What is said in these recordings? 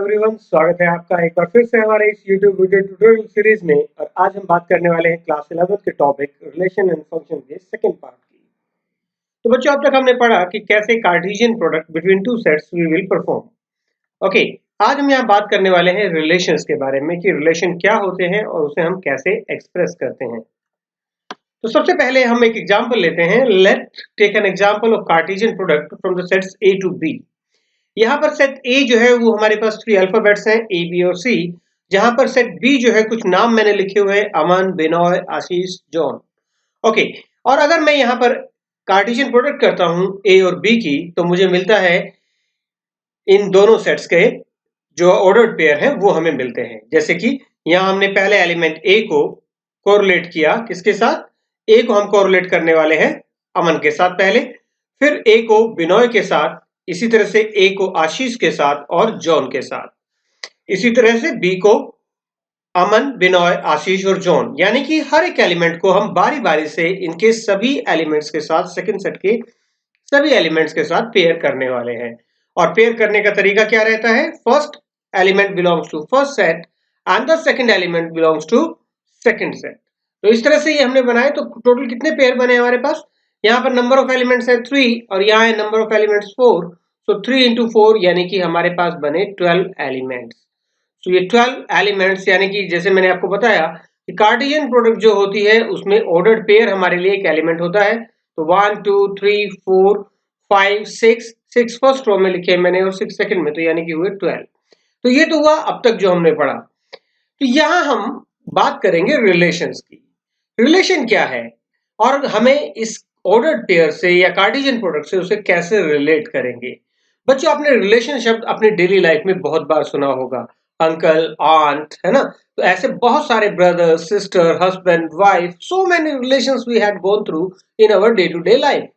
Everyone, स्वागत है आपका एक बार फिर से हमारे इस YouTube वीडियो ट्यूटोरियल सीरीज में। और आज हम बात करने वाले हैं क्लास 11 के टॉपिक रिलेशन एंड फंक्शन के सेकंड पार्ट की। तो बच्चों, अब तक हमने पढ़ा कि कैसे Cartesian product between two sets we will perform. Okay, आज हम यहाँ बात करने वाले हैं रिलेशंस के बारे में कि रिलेशन क्या होते हैं और उसे हम कैसे एक्सप्रेस करते हैं। तो सबसे पहले हम एक एग्जाम्पल लेते हैं। Let take an example of Cartesian product from the sets A to B। यहाँ पर सेट ए जो है वो हमारे पास 3 अल्फाबेट्स हैं A, B और C। जहां पर सेट B जो है कुछ नाम मैंने लिखे हुए हैं, अमन, बिनॉय, आशीष, जॉन। ओके, और अगर मैं यहाँ पर कार्टेशियन प्रोडक्ट करता हूं A और B की, तो मुझे मिलता है इन दोनों सेट्स के जो ऑर्डर्ड पेयर हैं वो हमें मिलते हैं। जैसे कि यहाँ हमने पहले एलिमेंट A को कोरिलेट किया, किसके साथ? A को हम कोरिलेट करने वाले हैं अमन के साथ पहले, फिर A को बिनॉय के साथ, इसी तरह से A को आशीष के साथ और जॉन के साथ, इसी तरह से B को अमन, बिनॉय, आशीष और जॉन। यानी कि हर एक एलिमेंट को हम बारी बारी से इनके सभी एलिमेंट्स के साथ, सेकंड सेट के सभी एलिमेंट्स के साथ पेयर करने वाले हैं। और पेयर करने का तरीका क्या रहता है? First element belongs to first set and the second element belongs to second set. तो इस तरह से ये हमने बनाए। तो टोटल कितने पेयर बने हमारे पास? यहाँ पर नंबर ऑफ एलिमेंट्स है 3 और यहाँ है नंबर ऑफ एलिमेंट्स 4। तो 3 into 4 यानी कि हमारे पास बने 12 एलिमेंट्स। तो ये 12 एलिमेंट्स यानी कि जैसे मैंने आपको बताया कि कार्टेशियन प्रोडक्ट जो होती है उसमें ऑर्डर्ड पेयर हमारे लिए एक एलिमेंट होता है। तो 1 2 3 4 5 6 फर्स्ट रो में लिखे मैंने और 6 सेकंड में, तो यानी कि हुए 12। तो ये तो हुआ अब तक जो हमने पढ़ा। तो यहाँ हम बात करेंगे रिलेशंस की। रिलेशन क्या है और हमें इस ऑर्डर्ड पेयर से या कार्टेशियन प्रोडक्ट से उसे कैसे रिलेट करेंगे। बच्चों, आपने रिलेशन शब्द अपनी डेली लाइफ में बहुत बार सुना होगा। अंकल, आंट, है ना? तो ऐसे बहुत सारे brother, sister, husband, wife, so many relations we had gone through in our day to day life.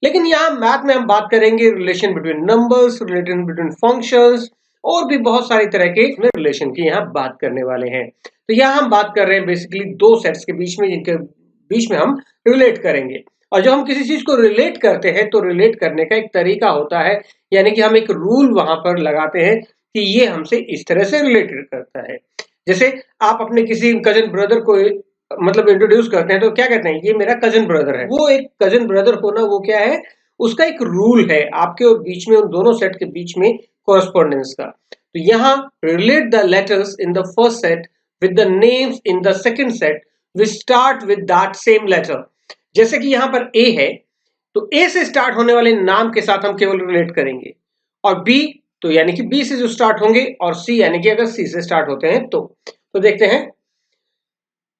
लेकिन यहाँ मैथ में हम बात करेंगे relation between numbers, relation between functions और भी बहुत सारी तरह के रिलेशन की यहाँ बात करने वाले हैं। तो यहाँ हम बात कर रहे हैं बेसिकली दो सेट्स के बीच में, जिनके बीच में हम रिलेट करेंगे। और जब हम किसी चीज को रिलेट करते हैं तो रिलेट करने का एक तरीका होता है, यानी कि हम एक रूल वहां पर लगाते हैं कि ये हमसे इस तरह से रिलेटेड करता है। जैसे आप अपने किसी कजन ब्रदर को मतलब इंट्रोड्यूस करते हैं तो क्या कहते हैं? ये मेरा कजन ब्रदर है। वो एक कजन ब्रदर होना वो क्या है? उसका एक रूल है आपके और बीच में, उन दोनों सेट के बीच में कोरस्पोंडेंस का। तो यहाँ relate the letters in the first set with the names in the second set which start with that same letter. जैसे कि यहाँ पर A है तो A से स्टार्ट होने वाले नाम के साथ हम केवल रिलेट करेंगे, और B तो यानी कि B से जो स्टार्ट होंगे, और C यानी कि अगर C से स्टार्ट होते हैं तो देखते हैं।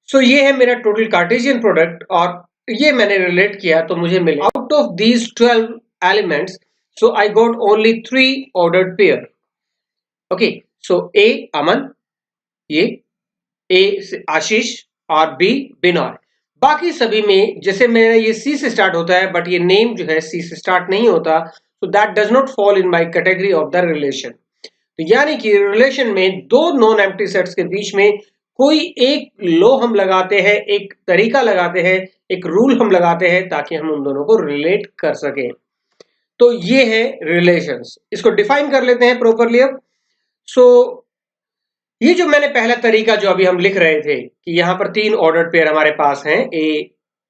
सो ये है मेरा टोटल कार्टेशियन प्रोडक्ट और ये मैंने रिलेट किया तो मुझे मिले out of these 12 elements, so I got only 3 ordered pair. Okay, so A अमन, ये A से आशीष और B बिनॉय। बाकी सभी में जैसे मेरा ये C से स्टार्ट होता है बट ये नेम जो है C से स्टार्ट नहीं होता, so that does not fall in my category of the relation. तो यानी कि रिलेशन में दो नॉन एम्प्टी सेट्स के बीच में कोई एक लो हम लगाते हैं, एक तरीका लगाते हैं, एक रूल हम लगाते हैं ताकि हम उन दोनों को रिलेट कर सके। तो ये है रिलेशंस। इसको डिफाइन कर लेते हैं प्रॉपरली अब। सो ये जो मैंने पहला तरीका जो अभी हम लिख रहे थे कि यहाँ पर 3 ऑर्डर्ड पेयर हमारे पास हैं, A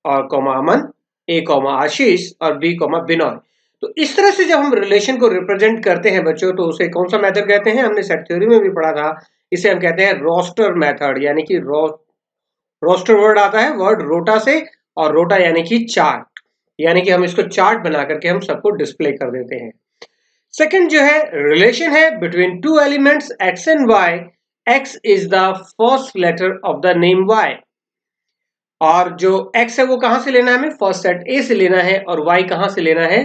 और कॉमा अमन, A कॉमा आशीष और B कॉमा बिनॉय। तो इस तरह से जब हम रिलेशन को रिप्रेजेंट करते हैं बच्चों, तो उसे कौन सा मेथड कहते हैं? हमने सेट थ्योरी में भी पढ़ा था। इसे हम कहते हैं रोस्टर मेथड, यानी कि रोस्टर वर्ड आता है वर्ड रोटा से, और रोटा यानी कि चार्ट, यानी कि हम इसको चार्ट बना करके हम सबको डिस्प्ले कर देते हैं। सेकंड जो है रिलेशन है बिटवीन टू एलिमेंट्स X एंड Y। X is the first letter of the name Y, और जो X है वो कहां से लेना है? हमें फर्स्ट सेट A से लेना है, और Y कहां से लेना है?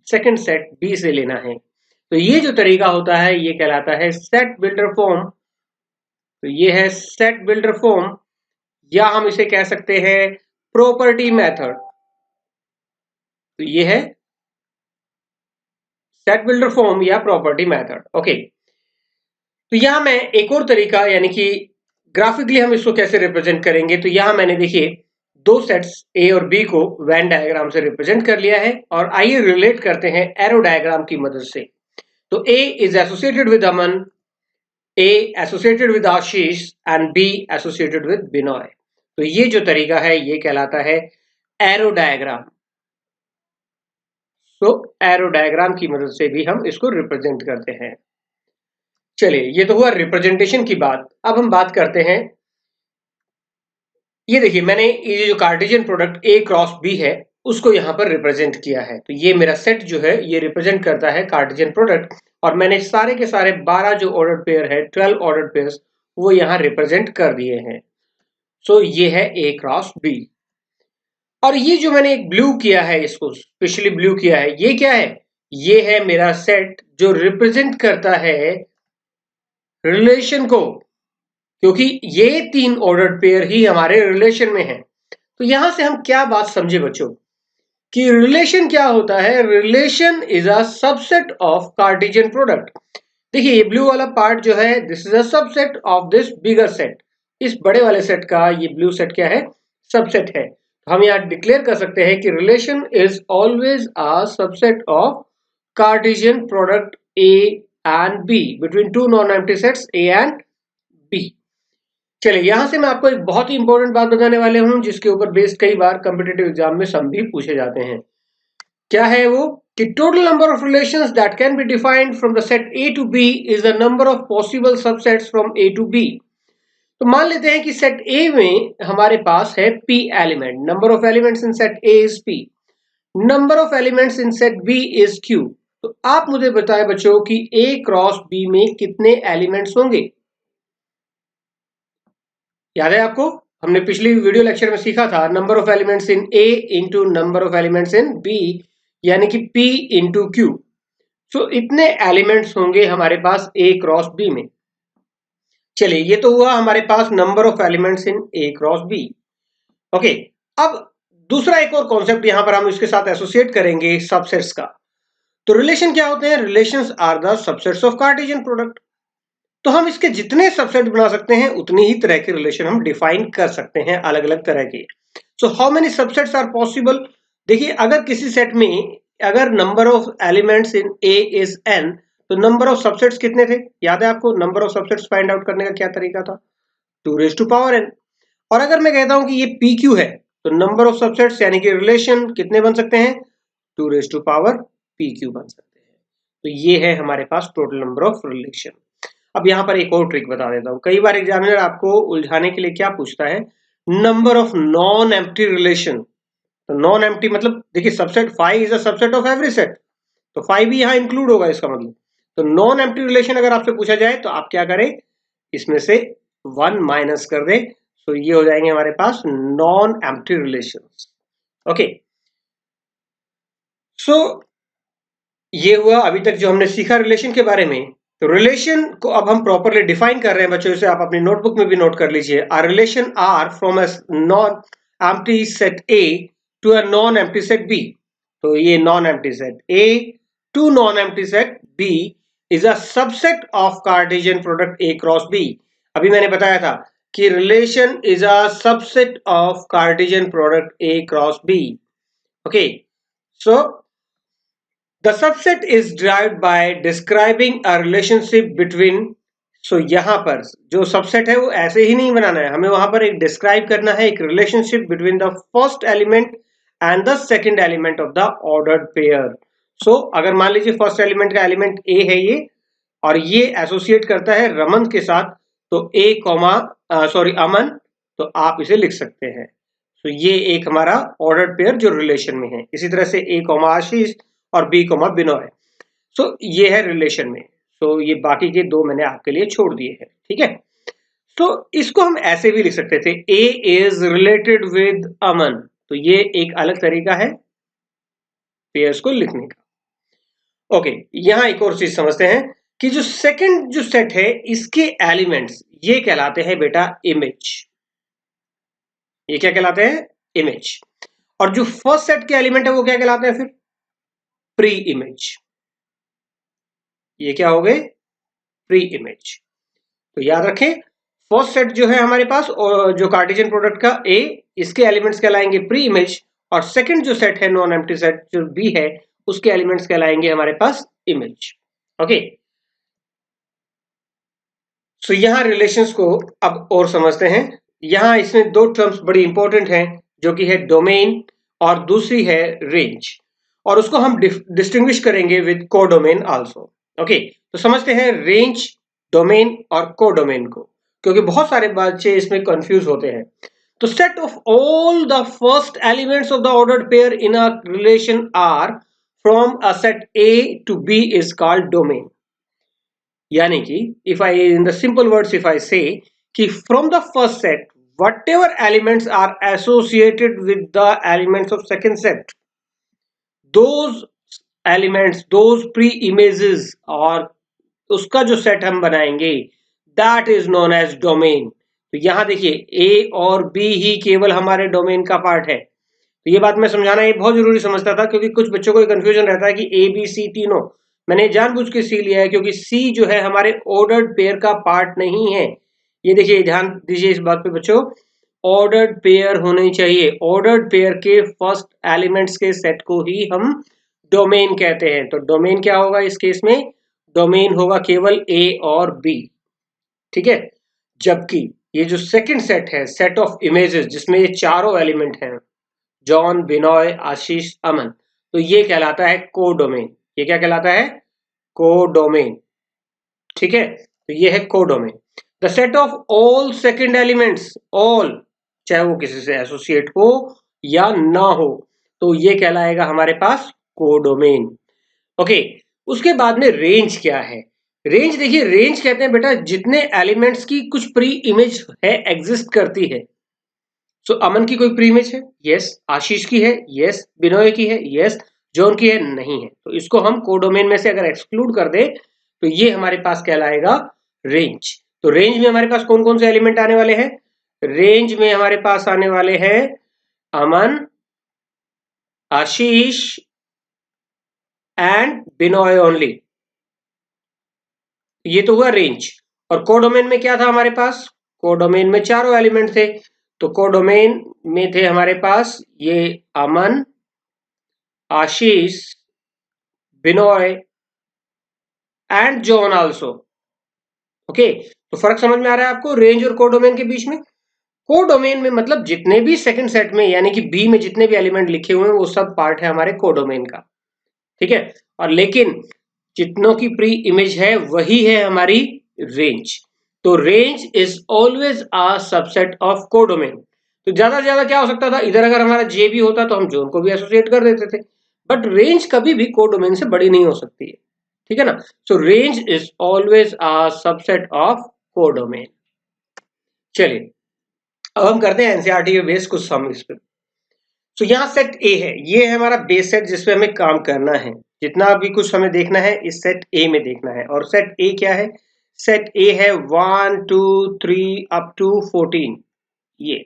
सेकंड सेट B से लेना है। तो ये जो तरीका होता है ये कहलाता है सेट बिल्डर फॉर्म। तो ये है सेट बिल्डर फॉर्म, या हम इसे कह सकते हैं प्रॉपर्टी मेथड। तो ये है सेट बिल्डर फॉर्म या प्रॉपर्टी मेथड। ओके, तो यहां मैं एक और तरीका, यानी कि ग्राफिकली हम इसको कैसे रिप्रेजेंट करेंगे। तो यहां मैंने देखिए दो सेट्स A और B को वेन डायग्राम से रिप्रेजेंट कर लिया है, और आइए रिलेट करते हैं एरो डायग्राम की मदद से। तो A is associated with Aman, A associated with Ashish and B associated with Binoy. तो ये जो तरीका है ये कहलाता है एरो डायग्राम। तो एरो डायग्राम की मदद से भी हम इसको रिप्रेजेंट करते हैं। चलिए, ये तो हुआ रिप्रेजेंटेशन की बात। अब हम बात करते हैं, ये देखिए मैंने ये जो Cartesian product A cross B है उसको यहाँ पर रिप्रेजेंट किया है। तो ये मेरा सेट जो है ये रिप्रेजेंट करता है कार्टेशियन प्रोडक्ट, और मैंने सारे के सारे 12 जो ऑर्डर्ड पेयर है, 12 ऑर्डर्ड पेयर्स वो यहाँ रिप्रेजेंट कर दिए हैं। सो ये है A क्रॉस B। और ये जो मैंने एक ब्लू किया है, इसको स्पेशली ब्लू किया है, ये क्या है? ये है मेरा सेट जो रिप्रेजेंट करता है रिलेशन को, क्योंकि ये 3 ऑर्डर्ड पेयर ही हमारे रिलेशन में है। तो यहां से हम क्या बात समझे बच्चों, कि रिलेशन क्या होता है? Relation is a subset of Cartesian product. देखिए ये ब्लू वाला पार्ट जो है, this is a subset of this bigger set. इस बड़े वाले सेट का ये ब्लू सेट क्या है? सबसेट है। हम यहाँ डिक्लेयर कर सकते हैं कि relation is always a subset of Cartesian product A and B between two non empty sets A and B। चलिए, यहां से मैं आपको एक बहुत ही इंपॉर्टेंट बात बताने वाले हूं जिसके ऊपर बेस्ड कई बार कॉम्पिटिटिव एग्जाम में सम भी पूछे जाते हैं। क्या है वो? कि total number of relations that can be defined from the set A to B is the number of possible subsets from A to B। तो मान लेते हैं कि सेट A में हमारे पास है P element, number of elements in set A is P, number of elements in set B is Q। तो आप मुझे बताएं बच्चों कि A क्रॉस B में कितने एलिमेंट्स होंगे? याद है आपको? हमने पिछली वीडियो लेक्चर में सीखा था number of elements in A into number of elements in B, यानी कि P इंटू Q। सो इतने एलिमेंट्स होंगे हमारे पास A क्रॉस B में। चलिए, ये तो हुआ हमारे पास number of elements in A cross B। Okay, अब दूसरा एक और कॉन्सेप्ट यहां पर हम इसके साथ एसोसिएट करेंगे सबसेट्स का। तो रिलेशन क्या होते हैं? Relations are the subsets of Cartesian product. तो हम इसके जितने सबसेट बना सकते हैं उतनी ही तरह के रिलेशन हम डिफाइन कर सकते हैं, अलग अलग तरह के। So how many subsets are possible? देखिए, अगर किसी सेट में अगर number of elements in A is n, तो नंबर ऑफ सबसेट्स कितने थे? याद है आपको? Number of subsets find out करने का क्या तरीका था? 2 रेज़ टू पावर n। और अगर मैं कहता हूं कि ये PQ है, तो नंबर ऑफ सबसेट्स यानी कि रिलेशन कितने बन सकते हैं? 2 रेज़ टू पावर PQ बन सकते हैं। तो ये है हमारे पास टोटल नंबर ऑफ रिलेशन। अब यहाँ पर एक और ट्रिक बता देता हूँ। कई बार एग्जामिनर आपको उलझाने के लिए क्या पूछता है? Number of non empty relation. तो नॉन एम्प्टी मतलब देखिए subset 5 is a subset of every set, तो 5 भी यहाँ इंक्लूड होगा इसका मतलब। तो नॉन एम्प्टी रिलेशन अगर आपसे पूछा जाए तो आप क्या करें? इसमें से 1 माइनस कर दें, तो ये हो जाएंगे हमारे पास नॉन एम्प्टी रिलेशंस। ओके, सो ये हुआ अभी तक जो हमने सीखा रिलेशन के बारे में। तो रिलेशन को अब हम प्रॉपरली डिफाइन कर रहे हैं बच्चों, इसे आप अपनी नोटबुक में भी नोट कर लीजिए। A relation are from a non empty set A to a non empty set B। तो ये non empty set A to non empty set B is a subset of Cartesian product A cross B। अभी मैंने बताया था कि relation is a subset of Cartesian product A cross B। Okay, so the subset is derived by describing a relationship between। So यहां पर जो subset है वो ऐसे ही नहीं बनाना है, हमें वहां पर एक डिस्क्राइब करना है, एक relationship between the first element and the second element of the ordered pair. So अगर मान लीजिए फर्स्ट एलिमेंट का एलिमेंट A है ये, और ये एसोसिएट करता है रमन के साथ, तो A कॉमा सॉरी अमन, तो आप इसे लिख सकते हैं। तो ये एक हमारा ऑर्डर्ड पेयर जो रिलेशन में है। इसी तरह से A कॉमा आशीष और B कॉमा बिनोय। सो ये है रिलेशन में। सो ये बाकी के दो मैंने आपके लिए छोड़ दिए हैं, ठीक है। तो इसको हम ऐसे भी लिख सकते थे, A इज रिलेटेड विद अमन। तो ये एक अलग तरीका है पेयर्स को लिखने का। ओके, यहां एक और चीज समझते हैं कि जो सेकंड जो सेट है इसके एलिमेंट्स ये कहलाते हैं बेटा इमेज। ये क्या कहलाते हैं? इमेज। और जो फर्स्ट सेट के एलिमेंट है वो क्या कहलाते हैं? फिर प्री इमेज। ये क्या हो गए? Pre image. तो याद रखें, फर्स्ट सेट जो है हमारे पास और जो कार्टेशियन प्रोडक्ट का A, इसके एलिमेंट्स कहलाएंगे प्री इमेज, और सेकंड जो सेट है नॉन एम्प्टी सेट जो B है उसके एलिमेंट्स कहलाएंगे हमारे पास इमेज। ओके, सो यहाँ रिलेशंस को अब और समझते हैं। यहाँ इसमें दो टर्म्स बड़ी इंपॉर्टेंट हैं, जो कि है डोमेन और दूसरी है रेंज, और उसको हम डिस्टिंग्विश करेंगे विद कोडोमेन आल्सो। ओके, तो समझते हैं रेंज, डोमेन और कोडोमेन को, क्योंकि बहुत सारे बच्चे इसमें कंफ्यूज होते हैं। तो set of all the first elements of the ordered pair in a relation are from a set A to B is called domain. यानी कि if I in the simple words if I say कि from the first set whatever elements are associated with the elements of second set, those elements, those pre-images और उसका जो set हम बनाएंगे that is known as domain। तो यहां देखिए A और B ही केवल हमारे डोमेन का पार्ट है। तो ये बात मैं समझाना ये बहुत जरूरी समझता था, क्योंकि कुछ बच्चों को कंफ्यूजन रहता है कि A B C तीनों, मैंने जानबूझ के C लिया है क्योंकि C जो है हमारे ऑर्डर्ड पेयर का पार्ट नहीं है। ये देखिए, ध्यान दीजिए इस बात पे बच्चों, ऑर्डर्ड पेयर होने चाहिए। ऑर्डर्ड पेयर के फर्स्ट एलिमेंट्स के सेट को ही हम डोमेन कहते हैं। तो डोमेन क्या होगा इस केस में? डोमेन होगा केवल A और B, ठीक है। जबकि ये जो सेकंड सेट है, सेट ऑफ इमेजेस, जिसमें ये चारों एलिमेंट हैं, जॉन, बिनॉय, आशीष, अमन, तो ये कहलाता है कोडोमेन। ये क्या कहलाता है? कोडोमेन, ठीक है। तो ये है codomain. The set of all second elements, all, चाहे वो किसी से एसोसिएट हो या ना हो, तो ये कहलाएगा हमारे पास कोडोमेन। ओके, उसके बाद में रेंज क्या है? रेंज देखिए, रेंज कहते हैं बेटा जितने एलिमेंट्स की कुछ प्री इमेज है, एग्जिस्ट करती है। सो अमन की कोई प्री इमेज है? यस। आशीष की है? यस। बिनोय की है? यस। जॉन की है? नहीं है। तो इसको हम कोडोमेन में से अगर एक्सक्लूड कर दे तो ये हमारे पास कहलाएगा रेंज। तो रेंज में हमारे पास कौन कौन से एलिमेंट आने वाले हैं? रेंज में हमारे पास आने वाले हैं अमन, आशीष एंड बिनोय ओनली। ये तो हुआ रेंज। और कोडोमेन में क्या था हमारे पास? कोडोमेन में चारों एलिमेंट थे। तो कोडोमेन में थे हमारे पास ये Aman, Ashish, Binoy and John also. Okay, तो फर्क समझ में आ रहा है आपको रेंज और कोडोमेन के बीच में? कोडोमेन में मतलब जितने भी सेकंड सेट में, यानी कि बी में जितने भी एलिमेंट लिखे हुए हैं वो सब पार्ट है हमारे कोडोमेन का, ठीक है। और लेकिन जितनों की प्री इमेज है वही है हमारी रेंज। तो range is always a subset of codomain. तो ज्यादा से ज्यादा क्या हो सकता था, इधर अगर हमारा जे भी होता तो हम जोन को भी एसोसिएट कर देते थे, बट रेंज कभी भी कोडोमेन से बड़ी नहीं हो सकती है, ठीक है ना। सो range is always a subset of codomain. चलिए अब हम करते हैं एनसीईआरटी के बेस कुछ सम इस पे। तो यहाँ सेट ए है, ये है हमारा बेस सेट जिसपे हमें काम करना है। जितना भी कुछ हमें देखना है इस सेट ए में देखना है। और सेट ए क्या है? सेट ए है 1 2 3 अप टू 14। ये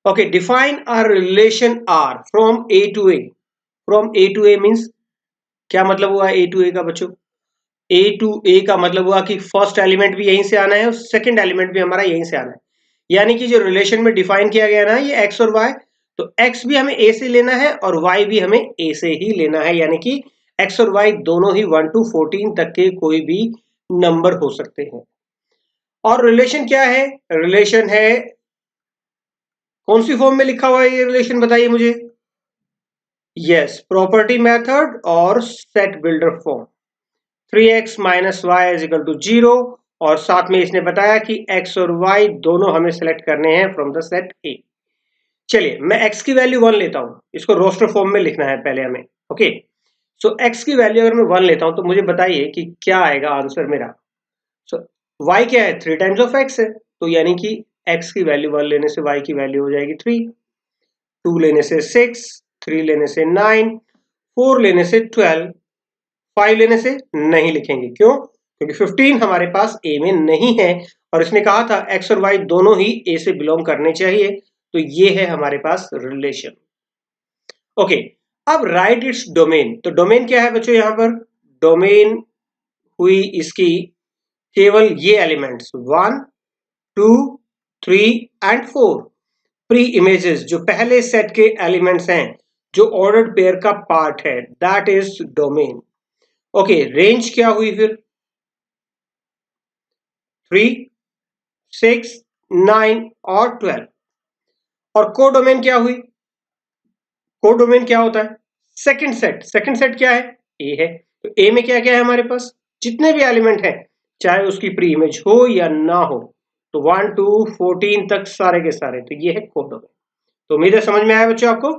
okay, define a relation are from A to A. From A to A means क्या मतलब हुआ ए टू ए का बच्चों? ए टू ए का मतलब हुआ कि फर्स्ट एलिमेंट भी यहीं से आना है और सेकंड एलिमेंट भी हमारा यहीं से आना है। यानी कि जो रिलेशन में डिफाइन किया गया ना ये एक्स और वाई, तो एक्स भी हमें ए से लेना है और वाई भी हमें ए से ही लेना है। यानी कि एक्स और वाई दोनों ही 1 to 14 तक के कोई भी नंबर हो सकते हैं। और रिलेशन क्या है? रिलेशन है कौन सी फॉर्म में लिखा हुआ है ये रिलेशन, बताइए मुझे। यस, प्रॉपर्टी मेथड और set builder form. 3x minus y is equal to 0, और साथ में इसने बताया कि x और y दोनों हमें सेलेक्ट करने हैं फ्रॉम द सेट A। चलिए मैं x की वैल्यू 1 लेता हूं, इसको रोस्टर फॉर्म में लिखना है पहले हमें। ओके, सो x की वैल्यू अगर मैं 1 लेता हूं तो मुझे बताइए कि क्या आएगा आंसर मेरा। सो y क्या है? 3 टाइम्स ऑफ x है, तो यानी कि x की वैल्यू 1 लेने से y की वैल्यू हो जाएगी 3, 2 लेने से 6, 3 लेने से 9, 4 लेने से 12, 5 लेने से नहीं लिखेंगे। क्यों? क्योंकि 15 हमारे पास ए में नहीं है, और इसने कहा था एक्स और वाई दोनों ही ए से बिलोंग करने चाहिए। तो ये है हमारे पास रिलेशन। ओके, अब राइट इट्स डोमेन। तो डोमेन क्या है बच्चों? यहां पर डोमेन हुई इसकी केवल ये एलिमेंट्स 1 2 3 एंड 4 प्री इमेजेस, जो पहले सेट के एलिमेंट्स हैं, जो ऑर्डर्ड पेयर का पार्ट है, that is domain. Okay, range क्या हुई फिर? 3, 6, 9 और 12। और कोडोमेन क्या हुई? कोडोमेन क्या होता है? Second set. सेकंड सेट क्या है? ए है। तो ए में क्या क्या है हमारे पास? जितने भी एलिमेंट हैं, चाहे उसकी प्री इमेज हो या ना हो, तो 1 to 14 तक सारे के सारे, तो ये है कोडोमेन। तो उम्मीद है समझ में आया बच्चों आपको।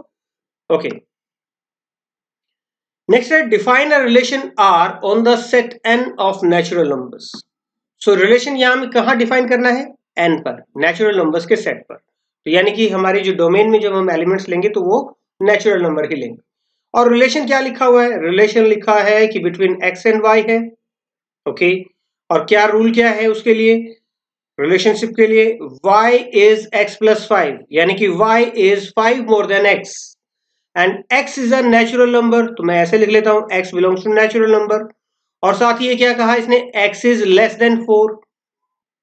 ओके, नेक्स्ट है define a relation R on the set N of natural numbers. So relation यहां में कहां डिफाइन करना है? एन पर, नेचुरल नंबर्स के सेट पर। तो यानी कि हमारी जो डोमेन में जब हम एलिमेंट्स लेंगे तो वो नेचुरल नंबर ही लेंगे। और रिलेशन क्या लिखा हुआ है? रिलेशन लिखा है कि बिटवीन एक्स एंड वाई है। ओके, और क्या रूल क्या है उसके लिए, रिलेशनशिप के लिए? y इज x प्लस 5, यानी कि y is 5 more than x and x is a natural number. तो मैं ऐसे लिख लेता हूं, x belongs to natural number. और साथ ही ये क्या कहा इसने? x is less than 4।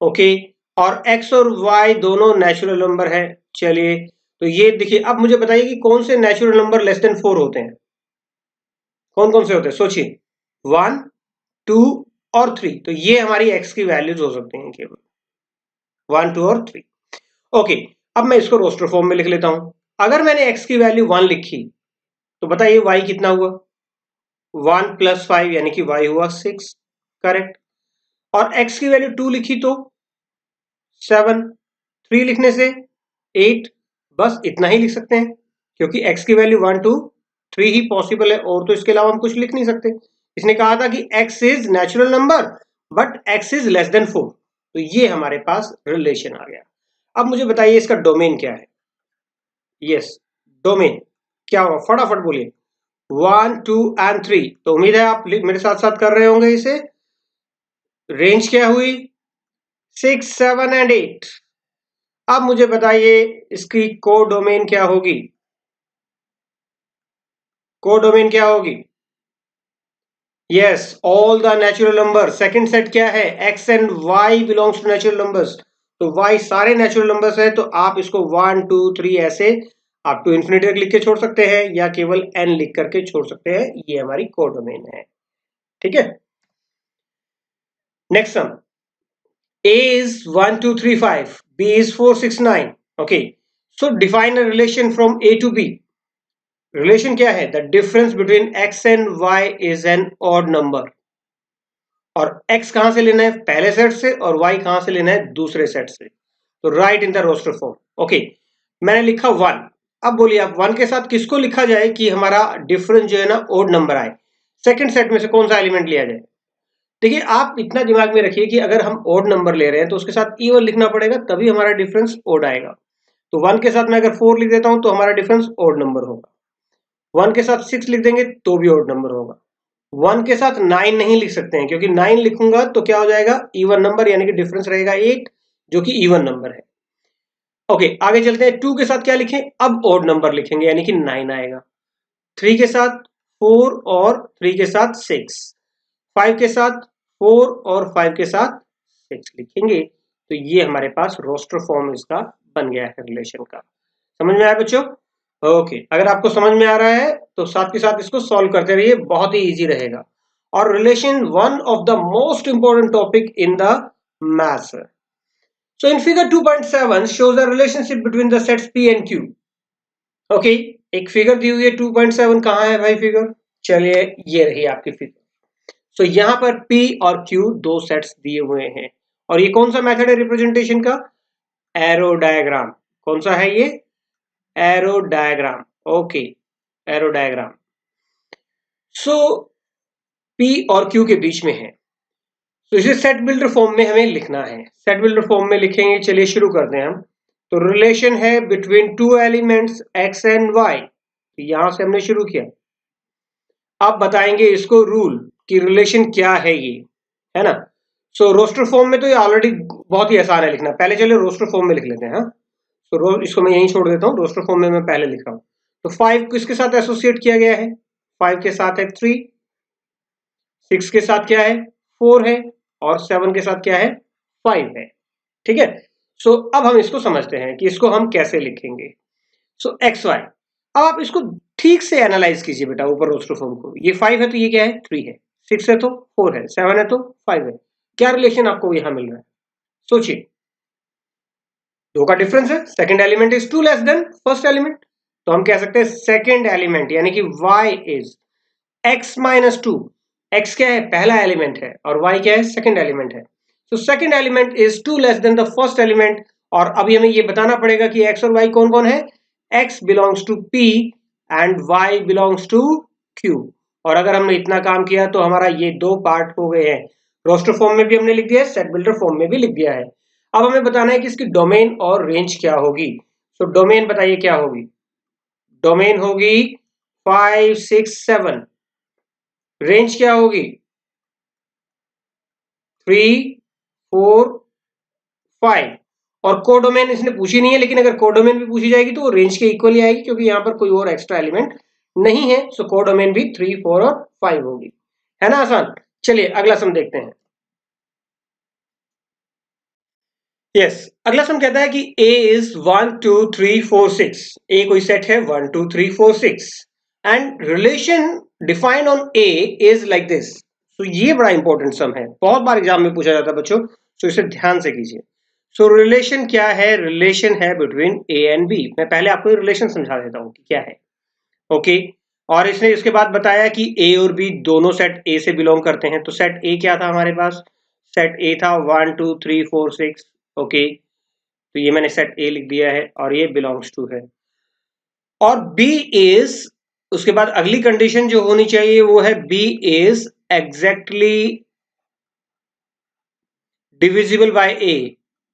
Okay, और x और y दोनों नेचुरल नंबर है। चलिए, तो ये देखिए, अब मुझे बताइए कि कौन से नेचुरल नंबर लेस देन 4 होते हैं? कौन कौन से होते हैं सोचिए। 1, 2 और 3। तो ये हमारी x की वैल्यूज हो सकती हैं केवल 1, 2 और 3। ओके, अब मैं इसको रोस्टर फॉर्म में लिख लेता हूं। अगर मैंने x की वैल्यू 1 लिखी, तो बताइए y कितना हुआ? 1 प्लस 5, यानी कि y हुआ 6। करेक्ट। और x की वैल्यू 2 लिखी तो 7। 3 लिखने से 8। बस इतना ही लिख सकते हैं, क्योंकि x की वैल्यू 1, 2, 3 ही पॉसिबल है, और तो इसके अलावा हम कुछ लिख नहीं सकते। इसने कहा था कि x is natural number but x is less than 4। तो ये हमारे पास रिलेशन आ गया। अब मुझे बताइए इसका डोमेन क्या है? यस, डोमेन क्या होगा? फटाफट बोलिए। 1, 2 एंड 3। तो उम्मीद है आप मेरे साथ साथ कर रहे होंगे इसे। रेंज क्या हुई? 6, 7 एंड 8। अब मुझे बताइए इसकी कोडोमेन क्या होगी? कोडोमेन क्या होगी? Yes, all the natural number. Second set क्या है? x एंड y belongs to natural numbers. तो y सारे नेचुरल नंबर्स है, तो आप इसको 1, 2, 3 ऐसे आप टू इन्फिनिटी तक लिख के छोड़ सकते हैं, या केवल n लिख करके छोड़ सकते हैं। ये हमारी कोडोमेन है। ठीक है, next sum. a is 1, 2, 3, 5, b is 4, 6, 9। okay, so define a relation from a to b। Relation क्या है? द डिफरेंस बिटवीन x एंड y is an odd number. और x कहां से लेना है? पहले सेट से, और y कहां से लेना है? दूसरे सेट से। तो write in the roster form. Okay, मैंने लिखा 1। अब बोलिए आप 1 के साथ किसको लिखा जाए कि हमारा डिफरेंस जो है ना ओड नंबर आए? सेकंड सेट में से कौन सा एलिमेंट लिया जाए? देखिए, आप इतना दिमाग में रखिए कि अगर हम ओड नंबर ले रहे हैं तो उसके साथ इवन लिखना पड़ेगा, तभी हमारा डिफरेंस ओड आएगा। तो 1 के साथ मैं अगर 4 लिख देता हूं तो हमारा डिफरेंस ओड नंबर होगा। 1 के साथ 6 लिख देंगे तो भी ओड नंबर होगा। 1 के साथ 9 नहीं लिख सकते हैं, क्योंकि 9 लिखूंगा तो क्या हो जाएगा? इवन नंबर, यानी कि डिफरेंस रहेगा 8, जो कि इवन नंबर है। ओके, आगे चलते हैं। 2 के साथ क्या लिखें? अब ओड नंबर लिखेंगे, यानी कि 9 आएगा। 3 के साथ 4 और 3 के साथ 6। 5 के साथ 4 और 5 के साथ 6 लिखेंगे। तो ये हमारे पास रोस्टर फॉर्म इसका बन गया है रिलेशन का। समझ में आया बच्चों? ओके, अगर आपको समझ में आ रहा है तो साथ के साथ इसको सॉल्व करते रहिए, बहुत ही इजी रहेगा। और relation one of the most important topic in the maths. So in figure 2.7 shows a relationship between the sets p and q। Okay, एक फिगर दी हुई है 2.7। कहां है भाई फिगर? चलिए, ये रही आपकी फिगर। सो यहां पर p और q दो सेट्स दिए हुए हैं, और ये कौन सा मेथड है रिप्रेजेंटेशन का? Arrow diagram. कौन सा है ये? Arrow diagram. Okay, arrow diagram. So P और Q के बीच में है, तो इसे सेट बिल्डर फॉर्म में हमें लिखना है। सेट बिल्डर फॉर्म में लिखेंगे। चलिए शुरू करते हैं हम। तो रिलेशन है बिटवीन टू एलिमेंट्स x एंड y। यहां से हमने शुरू किया। अब बताएंगे इसको रूल कि रिलेशन क्या है ये, है ना। सो रोस्टर फॉर्म में तो ये ऑलरेडी बहुत ही आसान है लिखना। पहले चलिए रोस्टर फॉर्म में लिख लेते हैं। हाँ, तो इसको मैं यहीं छोड़ देता हूँ, रोस्टर फॉर्म में मैं पहले लिख रहा हूँ। तो 5 किसके साथ एसोसिएट किया गया है? 5 के साथ है 3, 6 के साथ क्या है? 4 है, और 7 के साथ क्या है? 5 है। ठीक है, सो अब हम इसको समझते हैं कि इसको हम कैसे लिखेंगे। सो एक्स वाई, अब आप इसको ठीक से एनालाइज कीजिए बेटा। ऊपर रोस्टर फॉर्म को, ये 5 है तो ये क्या है? 3 है, 6 है तो 4 है, 7 है तो 5 है। क्या रिलेशन आपको यहां मिल रहा है? सोचिए, दो का डिफरेंस है, second element is 2 less than first element, तो हम कह सकते हैं सेकंड एलिमेंट यानी कि y is x minus 2। x क्या है, पहला एलिमेंट है, और y क्या है, सेकंड एलिमेंट है। तो second element is 2 less than the first element. और अभी हमें ये बताना पड़ेगा कि x और y कौन कौन है। x belongs to p and y belongs to q। और अगर हमने इतना काम किया तो हमारा ये दो पार्ट हो गए हैं। रोस्टर फॉर्म में भी हमने लिख दिया है, सेट बिल्डर फॉर्म में भी लिख दिया है। अब हमें बताना है कि इसकी डोमेन और रेंज क्या होगी। तो डोमेन बताइए क्या होगी। डोमेन होगी 5 6 7। रेंज क्या होगी 3 4 5। और कोडोमेन इसने पूछी नहीं है, लेकिन अगर कोडोमेन भी पूछी जाएगी तो वो रेंज के इक्वल ही आएगी, क्योंकि यहाँ पर कोई और एक्स्ट्रा एलिमेंट नहीं है। सो कोडोमेन भी 3 4 और 5 होगी, है ना आसान। चलिए अगला सम देखते हैं। यस, अगला सम कहता है कि a इज 1 2 3 4 6। a कोई सेट है 1 2 3 4 6 and relation defined on a is like this. तो ये बड़ा इंपॉर्टेंट सम है, बहुत बार एग्जाम में पूछा जाता है बच्चों, तो इसे ध्यान से कीजिए। सो रिलेशन क्या है, रिलेशन है बिटवीन a एंड b। मैं पहले आपको रिलेशन समझा देता हूँ कि क्या है। ओके, और इसने इसके बाद बताया कि a और b दोनों सेट a से बिलोंग करते हैं। तो सेट a क्या था हमारे पास, सेट a था 1 2 3 4 6। ओके, तो ये मैंने सेट ए लिख दिया है और ये बिलोंग्स टू है। और बी इज, उसके बाद अगली कंडीशन जो होनी चाहिए वो है b is exactly divisible by a.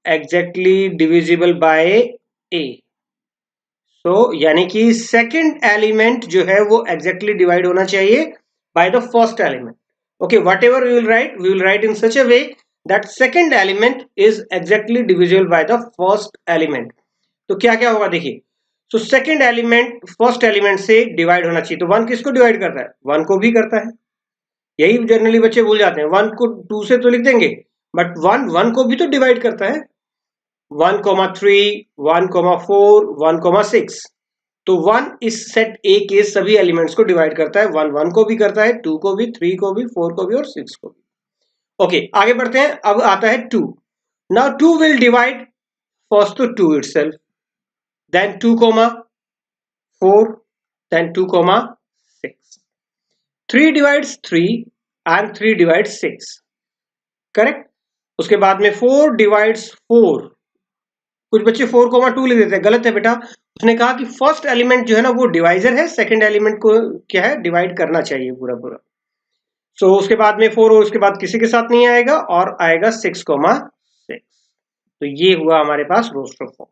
Exactly divisible by a. So यानी कि सेकंड एलिमेंट जो है वो एग्जैक्टली डिवाइड होना चाहिए by the first element. Okay, what we will write in such a way that second element is exactly divisible by the first element. तो क्या क्या होगा देखिए। तो सेकंड एलिमेंट फर्स्ट एलिमेंट से डिवाइड होना चाहिए। तो वन किसको डिवाइड करता है, वन को भी करता है। यही जनरली बच्चे भूल जाते हैं, वन को टू से तो लिख देंगे, बट वन वन को भी तो डिवाइड करता है। 1,3 1,4 1,6। तो वन इस सेट ए के सभी एलिमेंट्स को डिवाइड करता है। वन वन को भी करता है, टू को भी, थ्री को भी, फोर को भी और सिक्स को भी। ओके, आगे बढ़ते हैं। अब आता है two. Now two will divide first तो two itself, then 2 comma 4, then 2 comma 6। 3 divides 3 and 3 divides 6, correct. उसके बाद में 4 divides 4। कुछ बच्चे 4 comma 2 लिख देते हैं, गलत है बेटा। उसने कहा कि फर्स्ट एलिमेंट जो है ना वो डिवाइजर है, सेकंड एलिमेंट को क्या है, डिवाइड करना चाहिए पूरा पूरा। सो उसके बाद में 4 और उसके बाद किसी के साथ नहीं आएगा, और आएगा 6 comma 6। तो ये हुआ हमारे पास रोस्टर फॉर्म।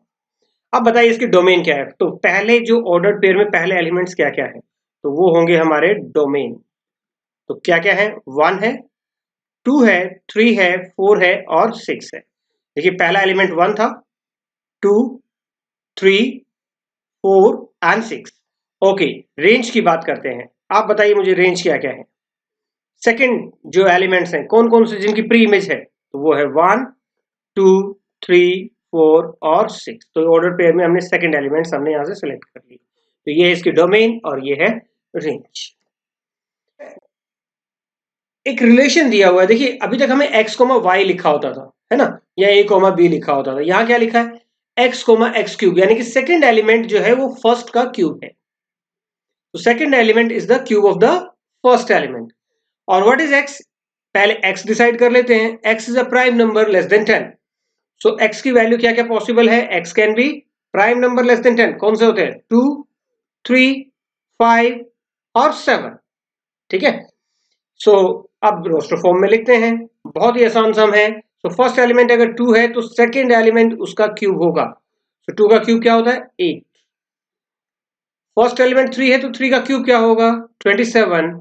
अब बताइए इसकी डोमेन क्या है। तो पहले जो ऑर्डर पेयर में पहले एलिमेंट्स क्या क्या है, तो वो होंगे हमारे डोमेन। तो क्या क्या है, 1 है, 2 है, 3 है, 4 है और 6 है। देखिए पहला एलिमेंट 1 था, 2 3 4 एंड 6। ओके, रेंज की बात करते हैं। आप बताइए मुझे रेंज क्या क्या है। सेकंड जो एलिमेंट्स हैं कौन कौन से जिनकी प्री इमेज है, तो वो है 1 2 3 4 और 6। तो ऑर्डर पेयर में हमने सेकंड एलिमेंट्स हमने यहां से सिलेक्ट कर ली। तो ये है इसकी डोमेन और ये है रेंज। एक रिलेशन दिया हुआ है। देखिए अभी तक हमें x कोमा y लिखा होता था, है ना, या a कोमा b लिखा होता था। यहाँ क्या लिखा है, x कोमा x क्यूब, यानी कि सेकंड एलिमेंट जो है वो फर्स्ट का क्यूब है। तो second element is the cube of the first element. और व्हाट इज x, पहले x डिसाइड कर लेते हैं। x is a prime number less than 10। So x की वैल्यू क्या क्या पॉसिबल है, x can be prime number less than 10। कौन से होते हैं, 2 3 5 और 7। ठीक है। सो अब रोस्टर फॉर्म में लिखते हैं, बहुत ही आसान सम है। तो फर्स्ट एलिमेंट अगर 2 है तो सेकंड एलिमेंट उसका क्यूब होगा। तो 2 का क्यूब क्या होता है, 8। फर्स्ट एलिमेंट 3 है तो 3 का क्यूब क्या होगा, 27।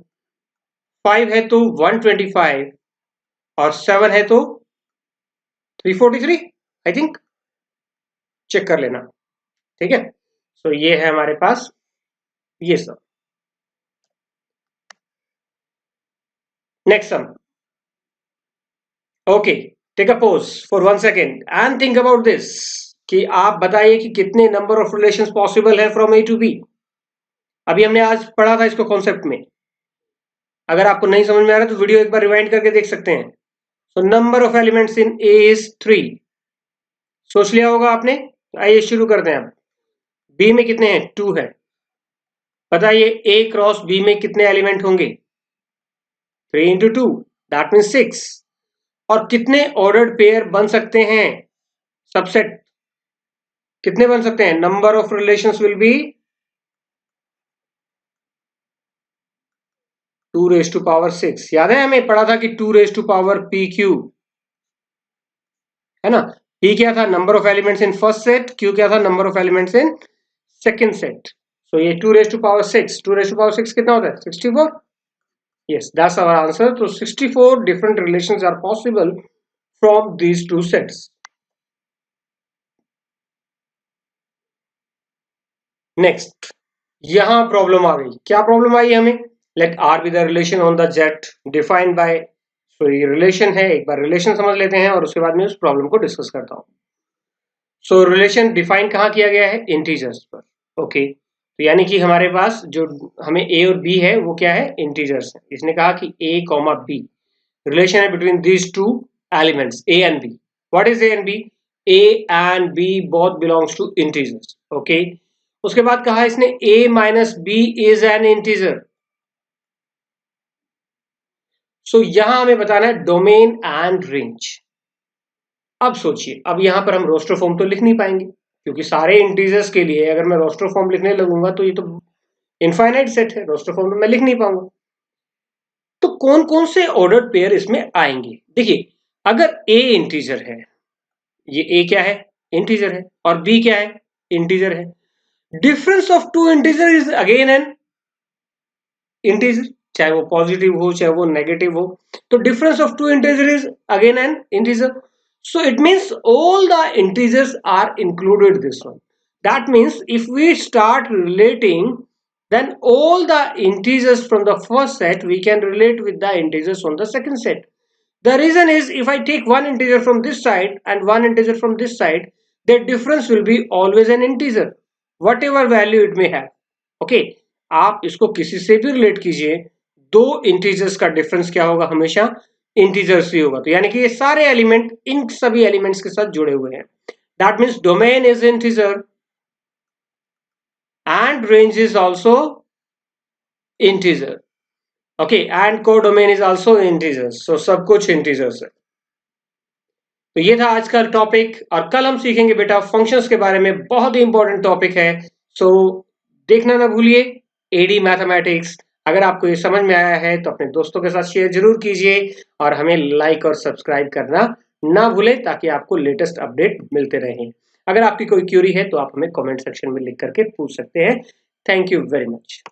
5 है तो 125 और 7 है तो 343 आई थिंक, चेक कर लेना। ठीक है। सो ये है हमारे पास ये सब। Next sum. Okay, take a pause for 1 second and think about this, कि आप बताइए कि कितने नंबर ऑफ रिलेशंस पॉसिबल है फ्रॉम ए टू बी। अभी हमने आज पढ़ा था इसको कॉन्सेप्ट में। अगर आपको नहीं समझ में आ रहा तो वीडियो एक बार रिवाइंड करके देख सकते हैं। So number of elements in A is 3। सोच लिया होगा आपने। आइए शुरू करते हैं। अब बी में कितने हैं? 2 है। बताइए ए क्रॉस बी में कितने एलिमेंट होंगे? 3 इंटू 2 दैट मीन 6। और कितने ऑर्डर्ड पेयर बन सकते हैं? सबसेट कितने बन सकते हैं? Number of relations will be 2 raise to power 6। याद है हमें पढ़ा था कि 2 raise to power p q, है ना? पी क्या था? Number of elements in first set. Q क्या था? Number of elements in second set. So ये 2 raise to power 6, 2 raise to power 6 कितना होता है? 64। Yes, that's our answer. So 64 different relations are possible from these two sets. Next, यहां problem आ गई। क्या प्रॉब्लम आई हमें? Let R be the relation on the set defined by, so ये रिलेशन है, एक बार रिलेशन समझ लेते हैं और उसके बाद में उस प्रॉब्लम को डिस्कस करता हूं। सो रिलेशन डिफाइन कहां किया गया है? इंटीजर्स पर। ओके, तो यानी कि हमारे पास जो हमें ए और बी है वो क्या है? इंटीजर्स है। इसने कहा कि ए कॉमा बी रिलेशन है between these two elements a and b. What is a and b? A and b both belongs to integers. Okay, उसके बाद कहा इसने a minus b is an integer. So यहां हमें बताना है domain and range. अब सोचिए, अब यहां पर हम रोस्टर फॉर्म तो लिख नहीं पाएंगे क्योंकि सारे इंटीजर्स के लिए अगर मैं रोस्टर फॉर्म लिखने लगूंगा तो ये तो इनफाइनाइट सेट है, रोस्टर फॉर्म में मैं लिख नहीं पाऊंगा। तो कौन कौन से ऑर्डर्ड पेयर इसमें आएंगे? देखिए, अगर a इंटीजर है, ये a क्या है? इंटीजर है, और b क्या है? इंटीजर है। Difference of two integer is again an integer, चाहे वो पॉजिटिव हो चाहे वो नेगेटिव हो। तो difference of two integer is again an integer. So it means all the integers are included this one. That means if we start relating, then all the integers from the first set we can relate with the integers from the second set. The reason is if I take one integer from this side and one integer from this side, their difference will be always an integer, whatever value it may have. Okay, आप इसको किसी से भी relate कीजिए, दो integers का difference क्या होगा? हमेशा इंटीजर्स ही होगा। तो यानी कि ये सारे एलिमेंट इन सभी एलिमेंट्स के साथ जुड़े हुए हैं। That means domain is integer and range is also integer. Okay, and codomain is also integers. सो सब कुछ इंटीजर्स है। तो ये था आज का टॉपिक, और कल हम सीखेंगे बेटा फंक्शंस के बारे में, बहुत ही इंपॉर्टेंट टॉपिक है। सो देखना ना भूलिए एडी मैथमेटिक्स। अगर आपको ये समझ में आया है तो अपने दोस्तों के साथ शेयर जरूर कीजिए, और हमें लाइक और सब्सक्राइब करना ना भूलें ताकि आपको लेटेस्ट अपडेट मिलते रहें। अगर आपकी कोई क्यूरी है तो आप हमें कमेंट सेक्शन में लिख करके पूछ सकते हैं। Thank you very much.